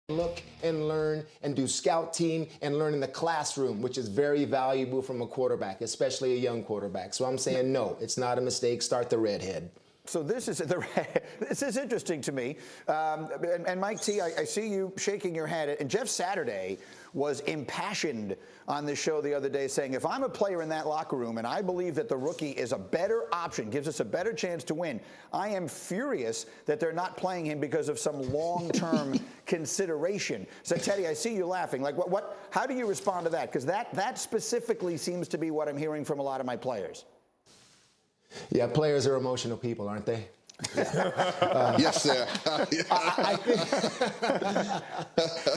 look and learn and do scout team and learn in the classroom, which is very valuable from a quarterback, especially a young quarterback. So I'm saying no, it's not a mistake. Start the redhead. So this is interesting to me. And Mike T, I see you shaking your head. And Jeff Saturday was impassioned on this show the other day saying, if I'm a player in that locker room and I believe that the rookie is a better option, gives us a better chance to win, I am furious that they're not playing him because of some long-term consideration. So Tedy, I see you laughing. Like, how do you respond to that? Because that specifically seems to be what I'm hearing from a lot of my players. Yeah, players are emotional people, aren't they? Yeah. Yes, sir.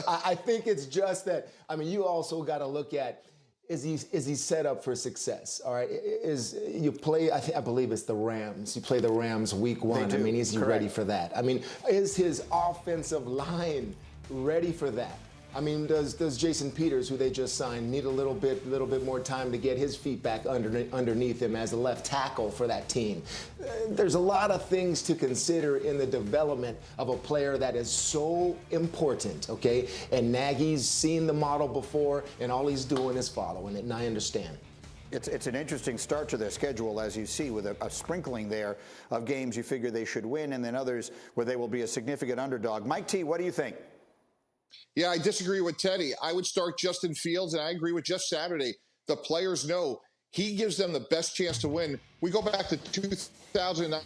I think it's just that, I mean, you also got to look at, is he set up for success? All right, I believe it's the Rams. You play the Rams week 1. I mean, is he ready for that? I mean, is his offensive line ready for that? I mean, does Jason Peters, who they just signed, need a little bit more time to get his feet back underneath him as a left tackle for that team? There's a lot of things to consider in the development of a player that is so important, okay? And Nagy's seen the model before, and all he's doing is following it, and I understand. It's an interesting start to their schedule, as you see, with a sprinkling there of games you figure they should win, and then others where they will be a significant underdog. Mike T, what do you think? Yeah, I disagree with Tedy. I would start Justin Fields, and I agree with Jeff Saturday. The players know he gives them the best chance to win. We go back to 2009.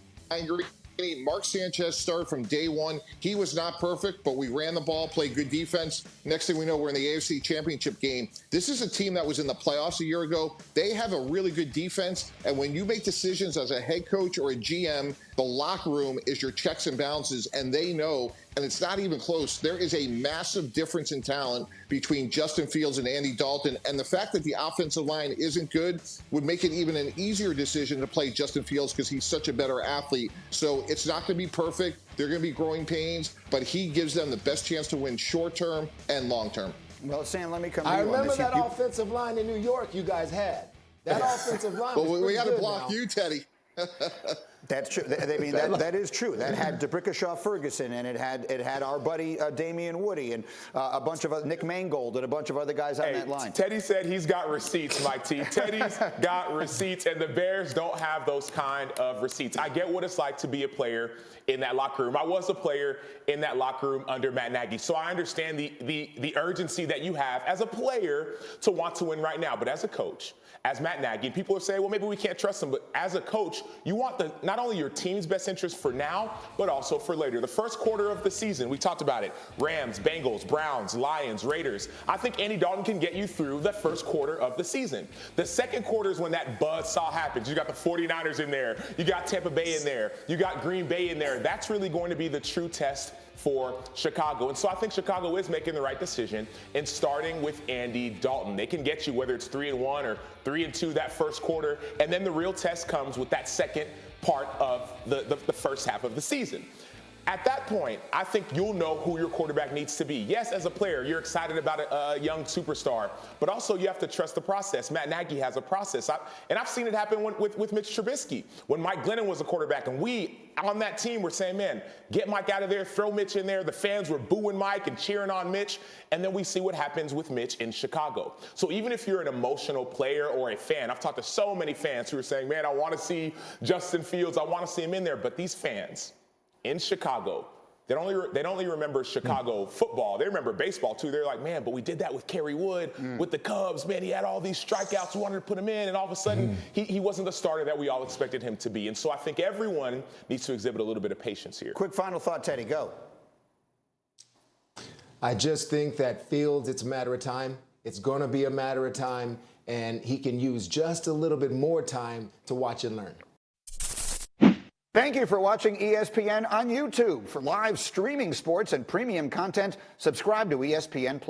Mark Sanchez started from day one. He was not perfect, but we ran the ball, played good defense. Next thing we know, we're in the AFC Championship game. This is a team that was in the playoffs a year ago. They have a really good defense, and when you make decisions as a head coach or a GM, the locker room is your checks and balances, and they know, and it's not even close. There is a massive difference in talent between Justin Fields and Andy Dalton, and the fact that the offensive line isn't good would make it even an easier decision to play Justin Fields because he's such a better athlete. So it's not going to be perfect. There are going to be growing pains, but he gives them the best chance to win short-term and long-term. Well, Sam, let me come to you I on remember this. that offensive line in New York you guys had. That offensive line was well, we got to block now. you, Tedy. That's true. I mean, that is true. That had DeBrickashaw Ferguson, and it had our buddy Damian Woody, and a bunch of Nick Mangold, and a bunch of other guys on that line. Tedy said he's got receipts, Mike T. Tedy's got receipts, and the Bears don't have those kind of receipts. I get what it's like to be a player in that locker room. I was a player in that locker room under Matt Nagy, so I understand the urgency that you have as a player to want to win right now. But as a coach, as Matt Nagy, people are saying, well, maybe we can't trust him. But as a coach, you want not only your team's best interest for now, but also for later. The first quarter of the season, we talked about it. Rams, Bengals, Browns, Lions, Raiders. I think Andy Dalton can get you through the first quarter of the season. The second quarter is when that buzzsaw happens. You got the 49ers in there. You got Tampa Bay in there. You got Green Bay in there. That's really going to be the true test for Chicago. And so I think Chicago is making the right decision in starting with Andy Dalton. They can get you whether it's 3-1 or 3-2 that first quarter, and then the real test comes with that second part of the first half of the season. At that point, I think you'll know who your quarterback needs to be. Yes, as a player, you're excited about a young superstar, but also you have to trust the process. Matt Nagy has a process. I've seen it happen with Mitch Trubisky. When Mike Glennon was a quarterback, and we on that team were saying, man, get Mike out of there, throw Mitch in there. The fans were booing Mike and cheering on Mitch, and then we see what happens with Mitch in Chicago. So even if you're an emotional player or a fan, I've talked to so many fans who are saying, man, I want to see Justin Fields. I want to see him in there. But these fans in Chicago, they don't only remember Chicago football. They remember baseball too. They're like, man, but we did that with Kerry Wood, with the Cubs. Man, he had all these strikeouts. We wanted to put him in, and all of a sudden, he wasn't the starter that we all expected him to be. And so I think everyone needs to exhibit a little bit of patience here. Quick final thought, Tedy, go. I just think that Fields, it's a matter of time. It's going to be a matter of time, and he can use just a little bit more time to watch and learn. Thank you for watching ESPN on YouTube. For live streaming sports and premium content, subscribe to ESPN+.